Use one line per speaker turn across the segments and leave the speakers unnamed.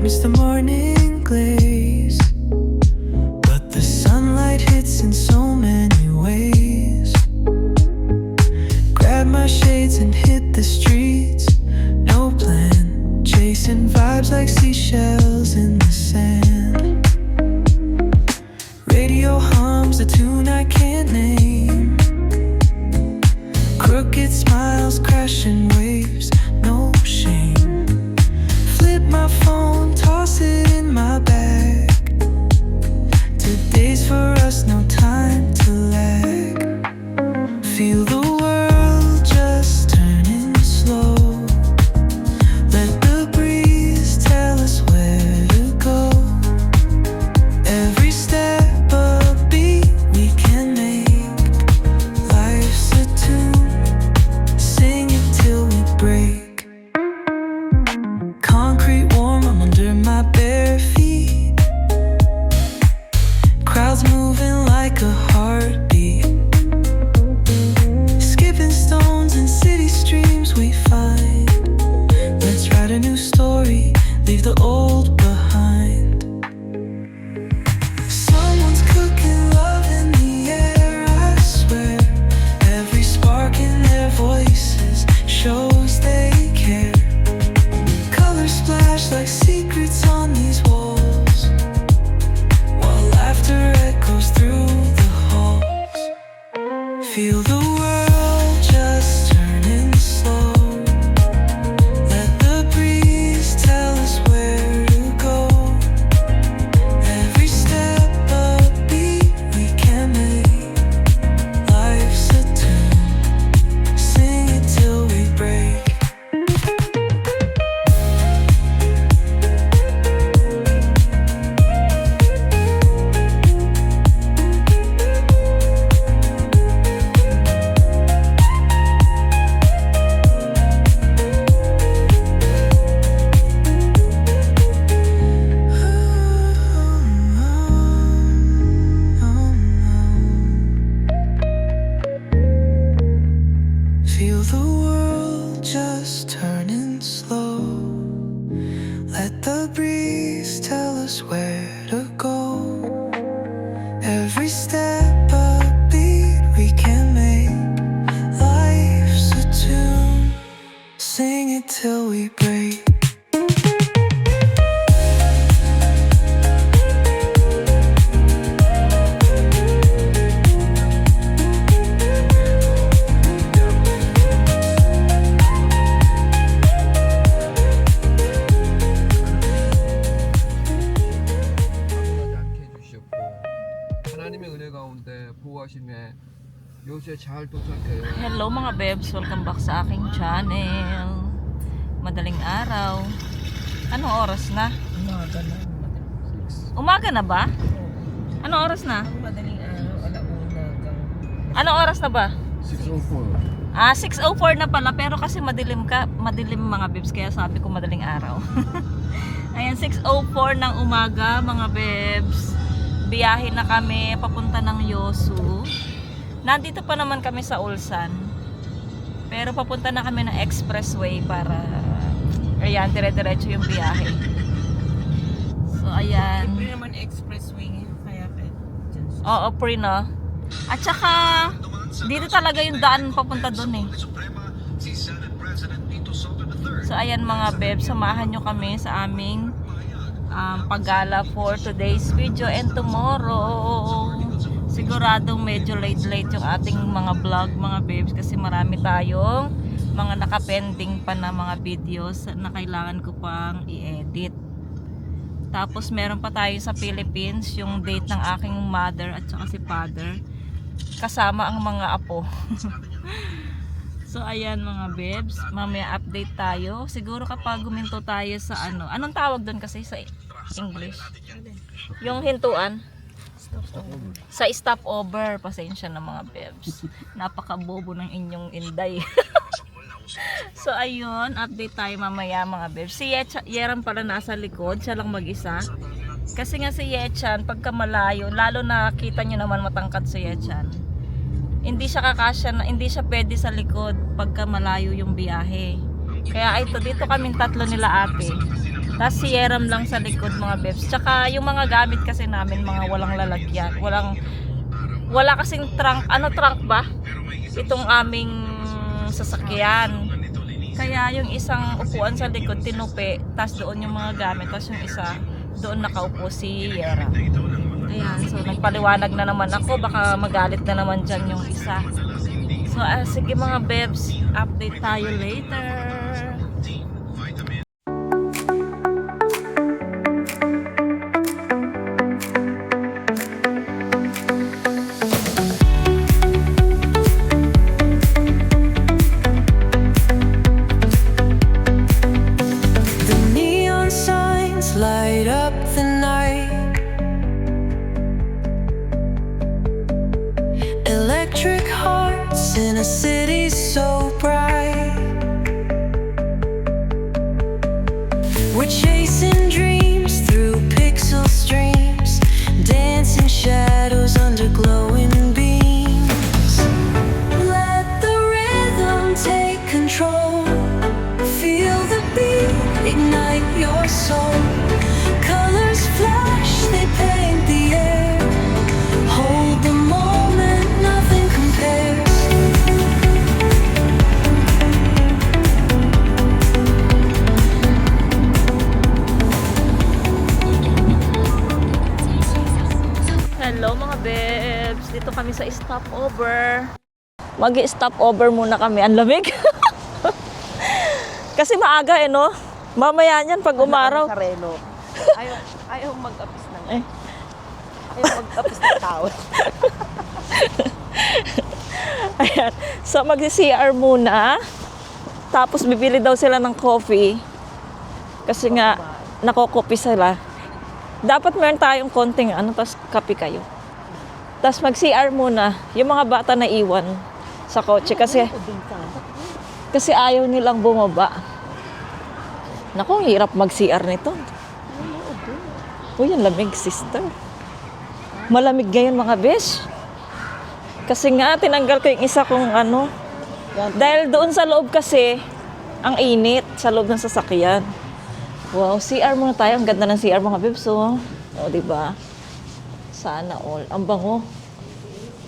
miss the morning glaze, but the sunlight hits in so many ways. Grab my shades and hit the streets, no plan, chasing vibes like seashells in the sand. Radio hums a tune I can't name, crooked smiles crashing waves, no shame. Flip my phone, toss it in my bag. Today's for us, no time to lag. Feel the world just turning slow. Let the breeze tell us where to go. Every step a beat we can make. Life's a tune, sing it till we break. Concrete warm, I'm under my bare feet. Crowds moving like a heartbeat. Skipping stones in city streams we find. Let's write a new story, leave the old behind. Someone's cooking love in the air, I swear. Every spark in their voices shows they care. Colors splash like secrets on these walls, while laughter echoes through the halls. Feel the world just turning slow. Let the breeze tell us where to go. Every step a beat we can make. Life's a tune, sing it till we break. Feel the world just turning slow. Let the breeze tell us where to go. Every step a beat we can make. Life's a tune, sing it till we break.
않게 해주셨고 하나님의 은혜 가운데 보호하심에 요새 잘 도착해요.
Hello mga bebs, welcome back sa aking channel. Madaling araw. Anong oras na?
Umaga na.
Umaga na ba? Anong oras na?
Ang madaling araw, alauna hanggang
Anong oras na ba?
6:04.
6:04 na pala, pero kasi madilim mga bebs, kaya sabi ko madaling araw. Ayan, 6:04 ng umaga mga bebs. Biyahe na kami papunta ng Yosu. Nandito pa naman kami sa Ulsan. Pero papunta na kami ng expressway para ayan, dire-diretso yung biyahe. So ayan.
Siyempre naman expressway ngayon, kaya dyan siya.
Oo, pre no. At saka dito talaga yung daan papunta doon eh. So ayan mga bebs, samahan nyo kami sa aming paggala for today's video and tomorrow. Siguradong medyo late yung ating mga vlog mga bebs, kasi marami tayong mga nakapending pa na mga videos na kailangan ko pang i-edit. Tapos meron pa tayo sa Philippines, yung date ng aking mother at saka si father, kasama ang mga apo. So ayan mga bebs, mamaya update tayo. Siguro kapag guminto tayo sa anong tawag doon kasi sa English? Yung hintuan? Sa stopover. Pasensya na mga bebs. Napakabobo ng inyong inday. So ayun, update tayo mamaya mga bebs. Si Yeran pala nasa likod, siya lang mag-isa. Kasi nga si Yechan, pagka malayo, lalo na kita nyo naman matangkad si Yechan, hindi siya kakasya, hindi siya pwede sa likod pagka malayo yung biyahe. Kaya ito, dito kaming tatlo nila ate. Tapos sieram lang sa likod mga bebs. Tsaka yung mga gamit kasi namin mga walang lalagyan. Wala kasing trunk. Ano trunk ba? Itong aming sasakyan. Kaya yung isang upuan sa likod tinupi. Tapos doon yung mga gamit. Tapos yung isa doon nakaupo si Yera. Ayan. So nagpaliwanag na naman ako. Baka magalit na naman dyan yung isa. So sige mga bebs. Update tayo later.
The neon signs light up the night. Electric hearts in a city so bright. We're chasing dreams through pixel streams, dancing shadows under glowing beams. Let the rhythm take control. Feel the beat, ignite your soul. Colors flash, they paint the air. Hold the moment, nothing compares.
Hello mga bebs, dito kami sa stopover. Mag-stopover muna kami. Ang lamig. Kasi maaga no? Mamaya niyan pag umaraw.
Sarelo. Ayaw mag-apis ng...
Eh.
Ayaw mag-apis ng tao.
Ayan. So mag-CR muna. Tapos bibili daw sila ng coffee. Kasi nga nakokopi sila. Dapat meron tayong konting tapos kape kayo. Tapos mag-CR muna. Yung mga bata na iwan sa kotse kasi ayaw nilang bumaba. Naku, ang hirap mag-CR nito. Uy, ang lamig, sister. Malamig ngayon mga besh. Kasi nga, tinanggal ko yung isa kong Dahil doon sa loob kasi, ang init sa loob ng sasakyan. Wow, CR muna tayo. Ang ganda ng CR mga bebs, oh. O, diba? Sana all. Ang bango.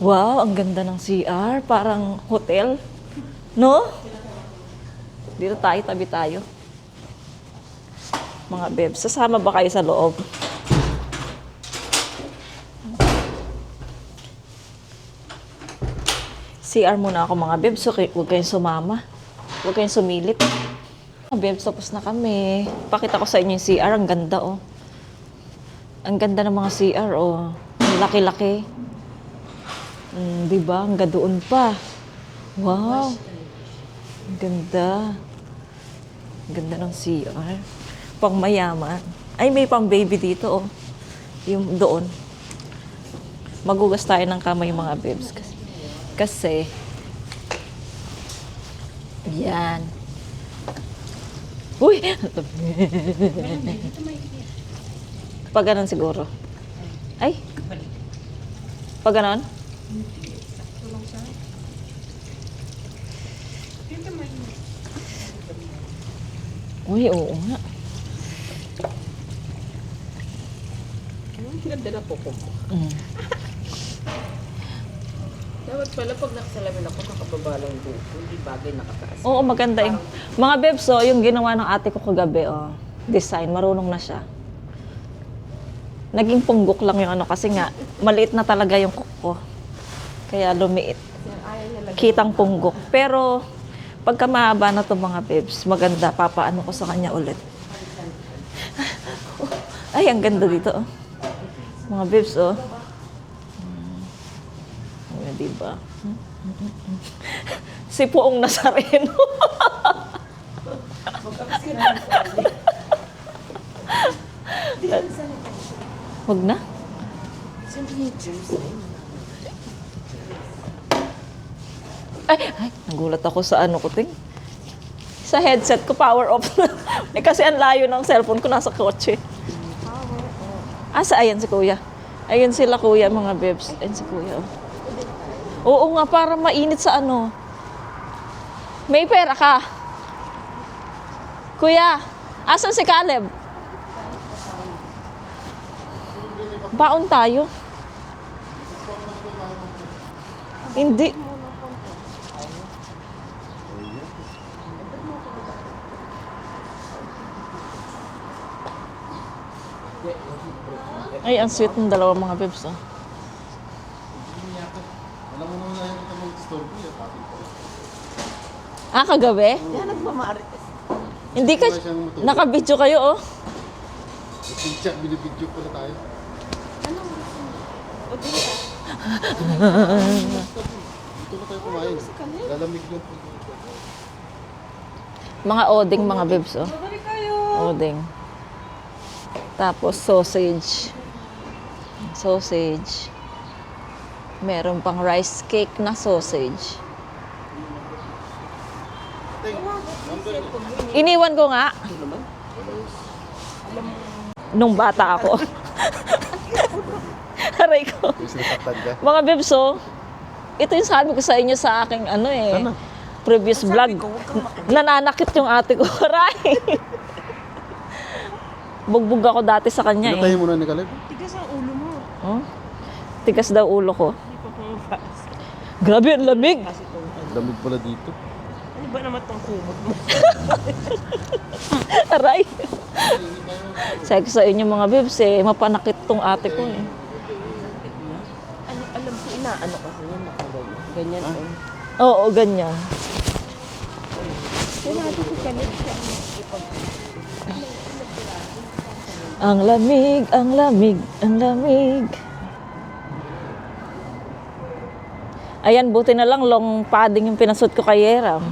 Wow, ang ganda ng CR. Parang hotel. No? Dito tayo, tabi tayo. Mga bebs, sasama ba kayo sa loob? CR muna ako mga bebs. Okay, huwag kayong sumama. Huwag kayong sumilip. Mga bebs, tapos na kami. Pakita ko sa inyo yung CR. Ang ganda, oh. Ang ganda ng mga CR, oh. Ang laki-laki. Diba? Ang doon pa. Wow. Ang ganda. Ang ganda ng CR. Pang mayaman. Ay, may pang baby dito, oh. Yung doon. Magugas tayo ng kamay mga bebs. Kasi yan. Uy! Pag ganon siguro. Ay! Pag ganon? Uy, oo nga.
Ganda na po ko. Dapat pala pag nakasalamin ako, nakababa lang buko. Hindi bagay nakataas.
Oo, maganda yung... Mga bebs, oh, yung ginawa ng ate ko kagabi, oh. Design, marunong na siya. Naging punggok lang yung kasi nga, maliit na talaga yung kuko. Kaya lumiit. Kitang punggok. Pero, pagka mahaba na to mga bebs, maganda. Papaano ko sa kanya ulit. Ay, ang ganda dito, oh. Mga bebs, oh. Diba? Si Puong Nazareno. Wag na. Ay, nagulat ako sa ko, ting. Sa headset ko, power off na. Kasi ang layo ng cellphone ko, nasa kotse. Ayan si kuya. Ayun sila kuya, mga bebs. Ayun si kuya, oh. Oo nga, para mainit sa May pera ka. Kuya, asan si Caleb? Baon tayo. Hindi. Ay, ang sweet ng dalawang mga bebs. Oh.
Alam mo naman na yung kita mag-store ko, yung papi ko.
Ah, kagabi?
Yan, nagmamarites.
Hindi ka, naka-video kayo, oh.
Pincha, binibidyo pala tayo. Dito na tayo kumain. Lalamig lang.
Mga oding, mga bebs, oh. Oding. Tapos sausage. Sausage. Meron pang rice cake na sausage. Iniwan ko nga. Nung bata ako. Aray ko.
Yung sinasaktan ka.
Mga bebs, oh. Ito yung sabi ko sa inyo sa aking previous vlog. Nananakit yung ate ko. Aray. Bugbog ako dati sa kanya, eh.
Pinatayin mo na ni Caleb.
Tigas ang ulo mo.
Oh? Tigas daw ulo ko.
Hindi pa pumapas.
Grabe, ang lamig.
Kasi itong,
Lamig pala dito.
ano ba naman itong kumot mo?
Aray. Sabi ko sa inyo mga bebs, eh, mapanakit tong ate ko, eh.
Ano, alam ko, inaano kasi yan, nakaganyan. Ganyan, oh.
Oo, ganyan.
Sinabi ko kalit siya.
Ang lamig, ang lamig, ang lamig. Ayan, buti na lang long padding yung pinasot ko kay Yeram.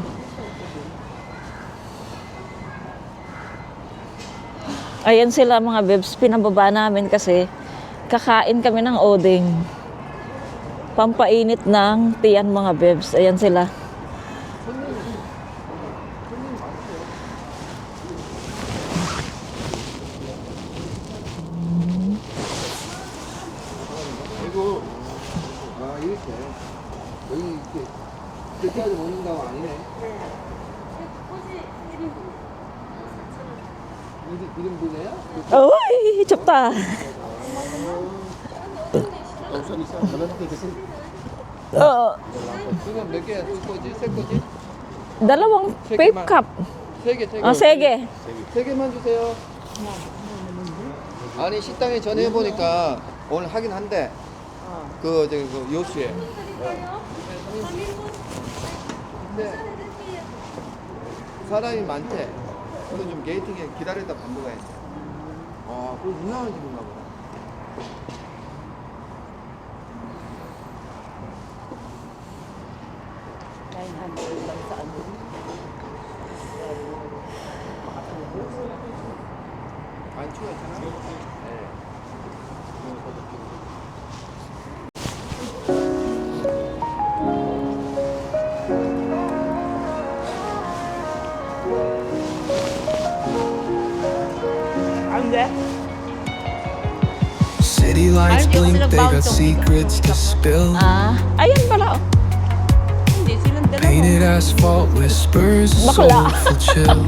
Ayan sila mga bebs, pinababa namin kasi kakain kami ng oding. Pampainit ng tiyan mga bebs. Ayan sila.
이거 아 이렇게 여기 이렇게 그렇게까지 먹는다고 아니네. 이름 보네요?
Uy, chupta.
Kausan isa. Malalaki kasi.
Oo.
지금 몇 개? 두 거지? 세 거지?
Dalawang vape cup.
세 개, 세 개.
Oh, sige.
세 개만 주세요. 아니 식당에 전화해 보니까 오늘 하긴 한대. 그 저기 그 요수에. 근데 사람이 많대. 그래서 좀 게이팅에 기다렸다 반복 가야 돼. 아, 그 유명한 집인가 보다.
lang sa ano.
안 추웠잖아. 네.
Ang de?
City lights blink, they got secrets to spill.
Ah, ayan pala. Oh.
Hindi, silang dalawa.
Painted asphalt whispers, a
Bakla.
soulful chill.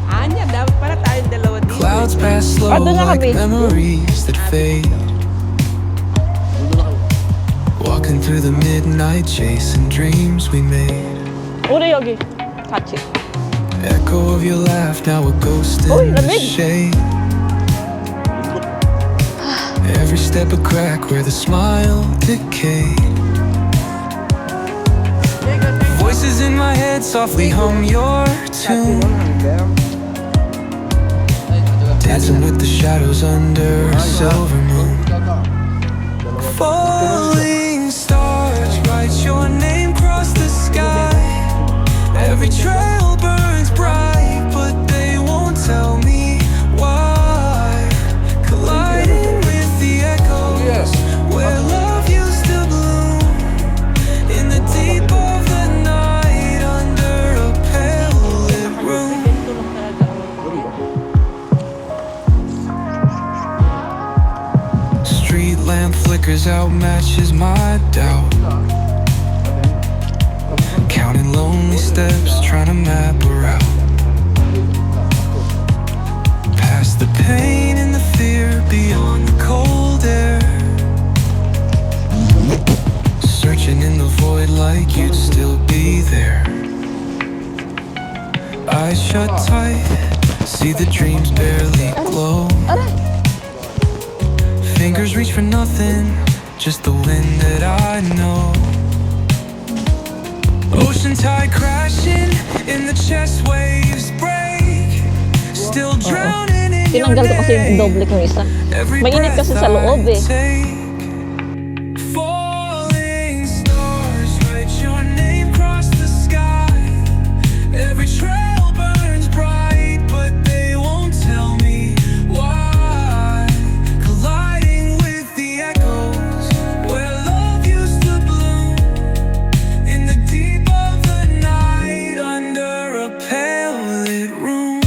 Anya, dapat para tayong dalawa dito.
Clouds pass slow
Ano na
like
kami?
memories that fade. Walking through the midnight, chasing dreams we made.
Uri, yogi. Touch it.
Echo of your laugh, now a ghost
Uy,
in the
lamig.
shade. Every step a crack where the smile decayed. Voices in my head softly hum your tune, dancing with the shadows under a silver moon. Falling stars write your name across the sky. Every trail burns bright, but they won't tell me why. Colliding with the echoes where love used to bloom, in the deep of the night under a pale lit room. Street lamp flickers out, matches my doubt. Counting lonely steps, trying to map a route. Past the pain and the fear, beyond the cold air. shut tight. See the dreams barely glow. Fingers reach for nothing, just the wind that I know. Ocean tide crashing in the chest, waves break. Still drowning in your
Tinanggal ko kasi yung
name.
doble kong isa.
Every
Mainit kasi
breath
sa loob
I
eh.
take. Falling stars, write your name across the sky. Every trail burns bright, but they won't tell me why. Colliding with the echoes where love used to bloom. In the deep of the night, under a pale lit room.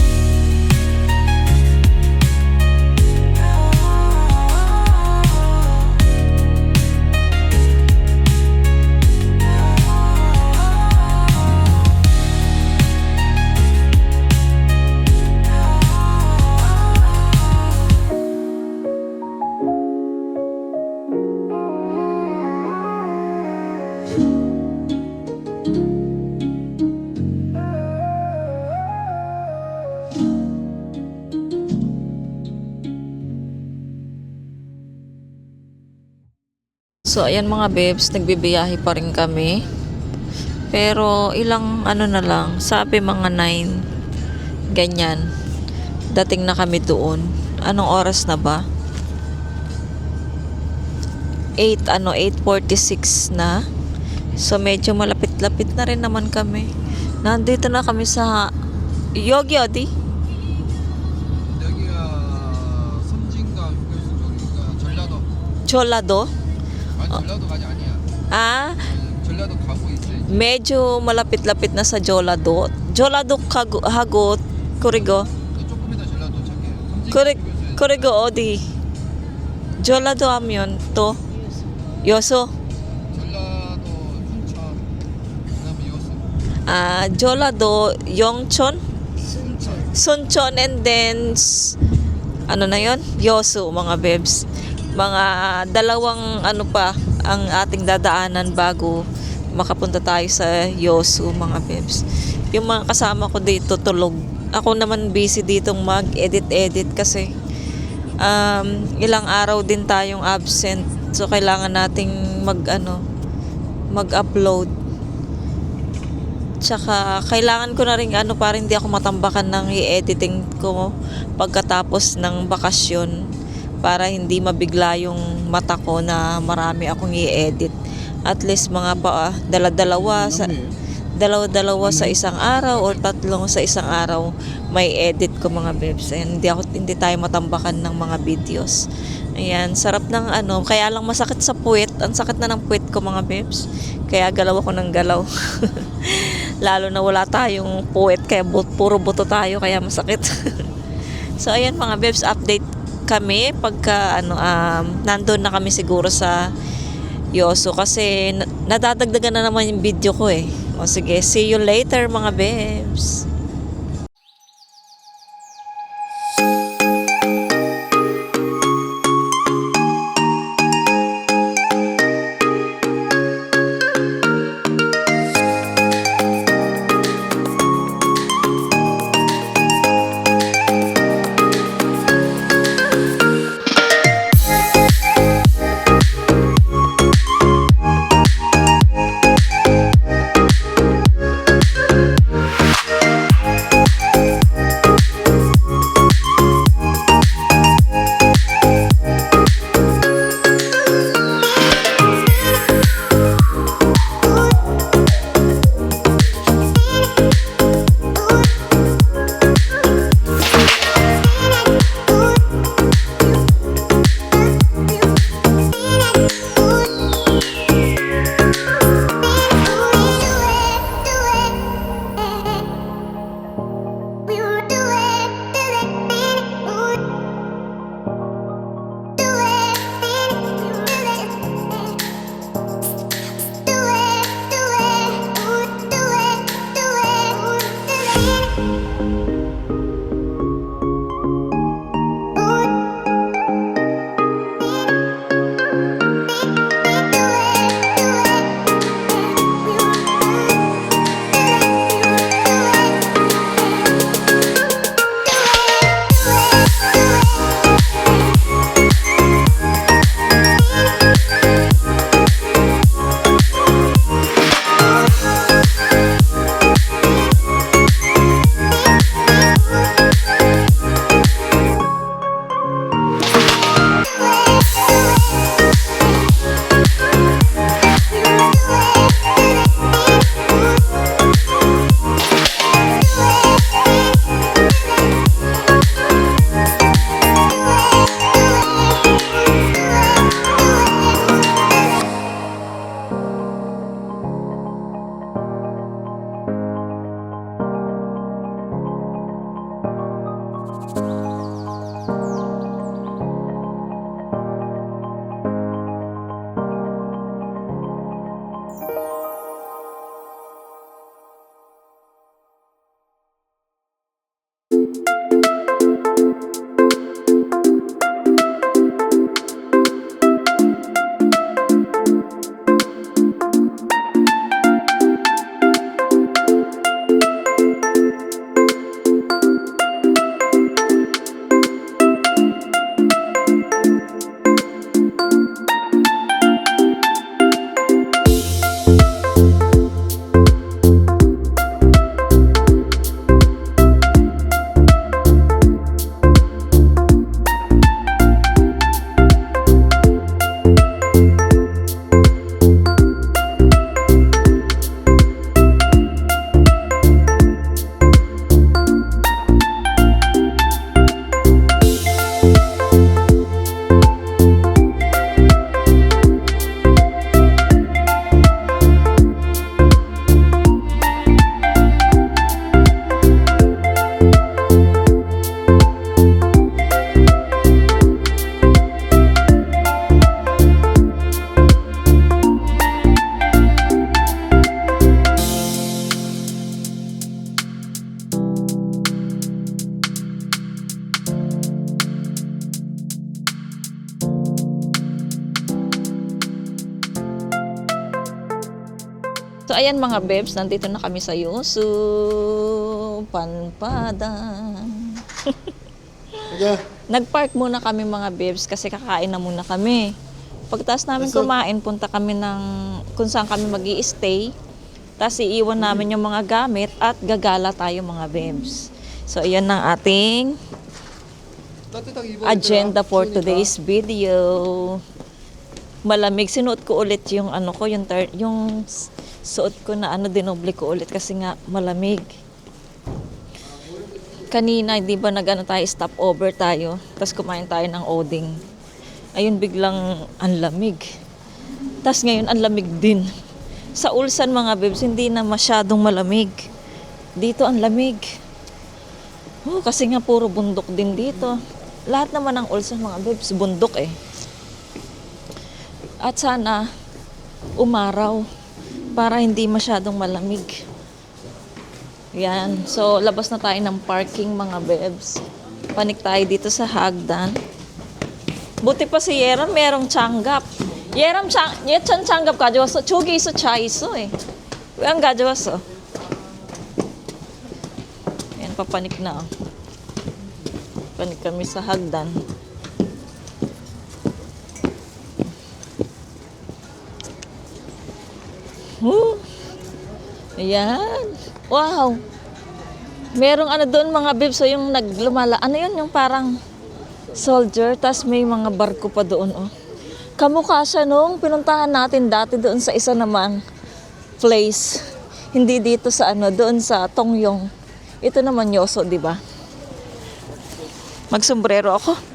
So, ayan mga babes, nagbibiyahe pa rin kami. Pero, ilang ano na lang, sabi mga 9, ganyan. Dating na kami doon. Anong oras na ba? 8:46 na. So, medyo malapit-lapit na rin naman kami. Nandito na kami sa Yogi Odi.
여기가 섬진강 휴게소 저기가 전라도.
Cholado.
아니 전라도까지 아니야.
Ah,
전라도 가고 있어 이제.
medyo malapit-lapit na sa Jolado. Jolado Hagot, Kurigo.
조금 이따 전라도 도착해. 섬진강
Kurig,
휴게소에
Kurigo Odi. Jolado Amyon to. Yoso.
전라도 순천 그다음에 여수.
Ah, Jolado Yongchon. Sunchon and then ano na yon? Yosu mga bebs. Mga dalawang ano pa ang ating dadaanan bago makapunta tayo sa Yosu mga bebs. Yung mga kasama ko dito tulog. Ako naman busy ditong mag-edit kasi ilang araw din tayong absent. So kailangan nating mag-upload. Tsaka kailangan ko na rin para hindi ako matambakan ng i-editing ko pagkatapos ng bakasyon para hindi mabigla yung mata ko na marami akong i-edit. At least mga dala-dalawa dalawa sa isang araw or tatlong sa isang araw may edit ko mga bebs. And hindi tayo matambakan ng mga videos. Ayan, sarap ng kaya lang masakit sa puwet. Ang sakit na ng puwet ko mga bebs. Kaya galaw ako ng galaw. Lalo na wala tayong puwet kaya puro buto tayo kaya masakit. So ayan mga bebs, update kami pagka nandun na kami siguro sa Yosu kasi nadadagdagan na naman yung video ko eh. O sige, see you later mga bebs. So ayan mga bebs, nandito na kami sa Yusu, Panpadan.
Kaya,
Nagpark muna kami mga bebs kasi kakain na muna kami. Pagtas namin kumain, punta kami ng kung saan kami mag-i-stay. Tapos iiwan namin yung mga gamit at gagala tayo mga bebs. So ayan ang ating
따뜻하게 입어야
agenda
되더라.
for
추우니까.
today's video. Malamig. Sinuot ko ulit yung ano ko, yung suot ko na ano, dinoble ko ulit kasi nga malamig. Kanina, di ba nag-ano tayo, stop over tayo. Tapos kumain tayo ng oding. Ayun, biglang ang lamig. Tapos ngayon, ang lamig din. Sa Ulsan mga bebs, hindi na masyadong malamig. Dito ang lamig. Oh, kasi nga puro bundok din dito. Lahat naman ng Ulsan mga bebs, bundok eh. At sana umaraw para hindi masyadong malamig. Yan. So, labas na tayo ng parking mga bebs. Panik tayo dito sa Hagdan. Buti pa si Yeram merong changgap. Yeram 예찬 장갑 가져왔어. 저기 있어, 차 있어. 왜 안 가져왔어? Yan, papanik na. Panik kami sa Hagdan. Ayan. Wow. Merong ano doon mga bibs, so yung naglumala. Ano yun? Yung parang soldier, tas may mga barko pa doon. Oh. Kamukha siya nung pinuntahan natin dati doon sa isa namang place. Hindi dito sa ano, doon sa Tongyong. Ito naman Yoso, di ba? Magsombrero ako.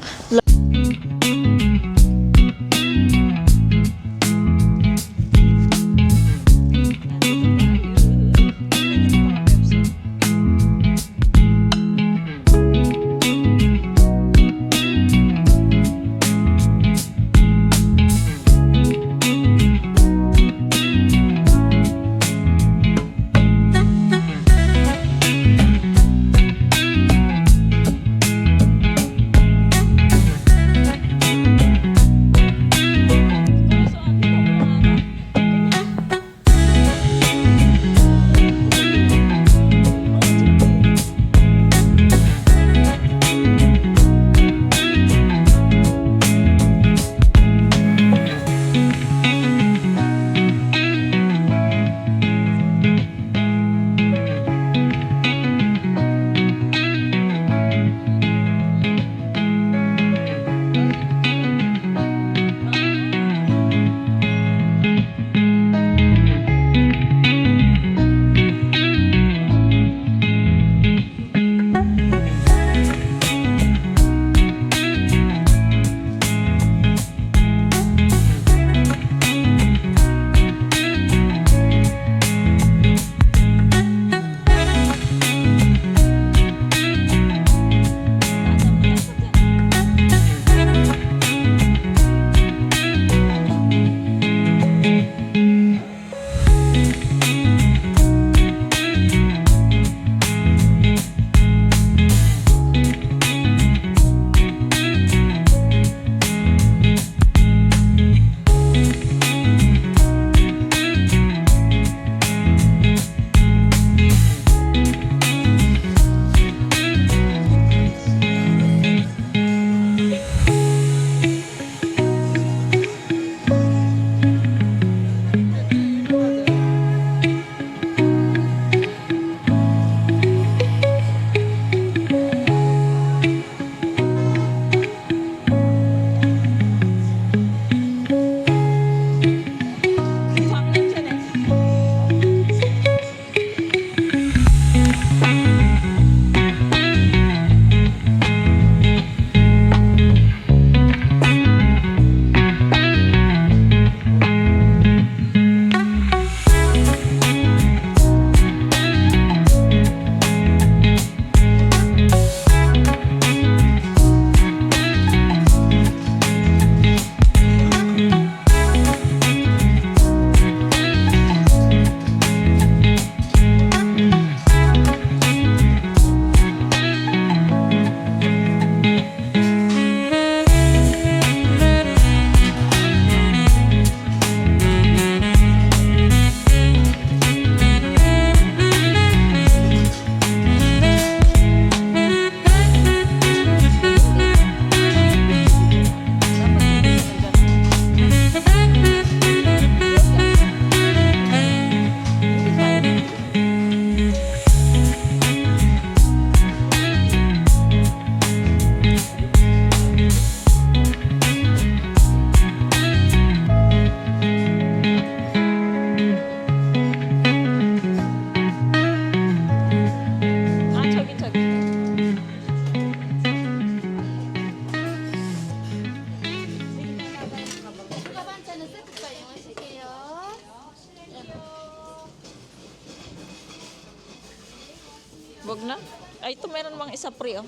sa pre, oh.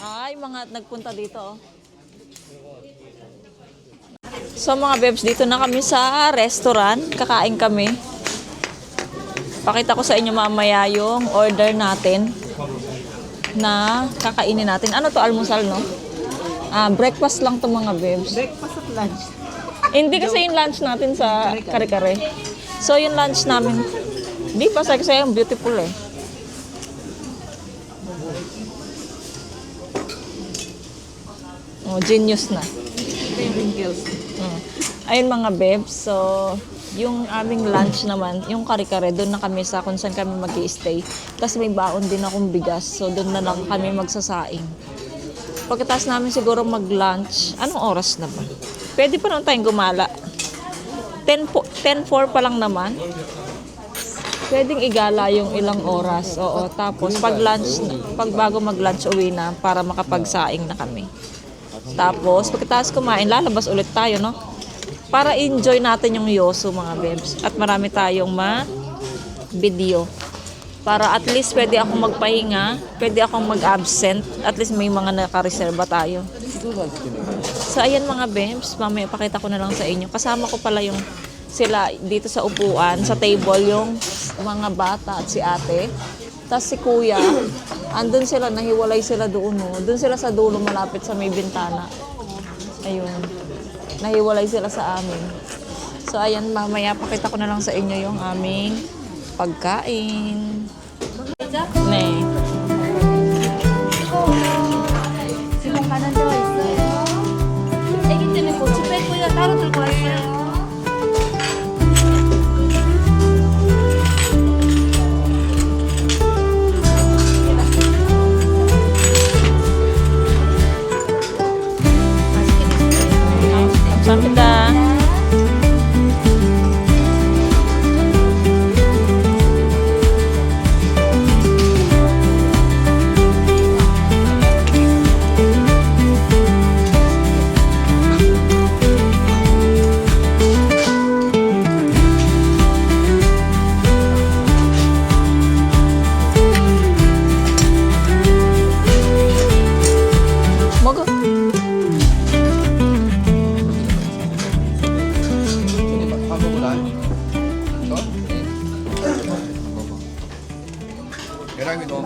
Ay, mga nagpunta dito, oh. So mga bebs, dito na kami sa restaurant. Kakain kami. Pakita ko sa inyo mamaya yung order natin na kakainin natin. Ano to, almusal, no? Breakfast lang to mga bebs.
Breakfast at lunch.
Hindi kasi yung lunch natin sa kare-kare. So yung lunch namin, di pa sa kasi yung beautiful eh. Oh, genius na.
Ito yung wrinkles.
Ayun mga bebs, so yung aming lunch naman, yung kare-kare, doon na kami sa kung saan kami mag-i-stay. Kasi may baon din akong bigas, so doon na lang kami magsasaing. Pagkatapos namin siguro mag-lunch, anong oras na ba? Pwede pa naman tayong gumala. 10:04 pa lang naman. Pwedeng igala yung ilang oras. Oo, tapos pag bago mag-lunch, uwi na para makapagsaing na kami. Tapos, pagkatapos kumain, lalabas ulit tayo, no? Para enjoy natin yung yoso, mga bebs. At marami tayong video. Para at least pwede akong magpahinga, pwede akong mag-absent. At least may mga nakareserba tayo. So, ayan mga bebs. Mamaya pakita ko na lang sa inyo. Kasama ko pala yung sila dito sa upuan, sa table, yung mga bata at si ate. Tapos si kuya, andun sila, nahiwalay sila doon. No? Doon sila sa dulo, malapit sa may bintana. Ayun. Nahiwalay sila sa amin. So, ayan, mamaya pakita ko na lang sa inyo yung aming pagkain. Ne.
지금 가는 데가 있어요. 애기 때문에 고추 빼고요. 따로 들고 왔어요.
감사합니다. 먹어.
다 먹으라. 저? 계란이 넣어.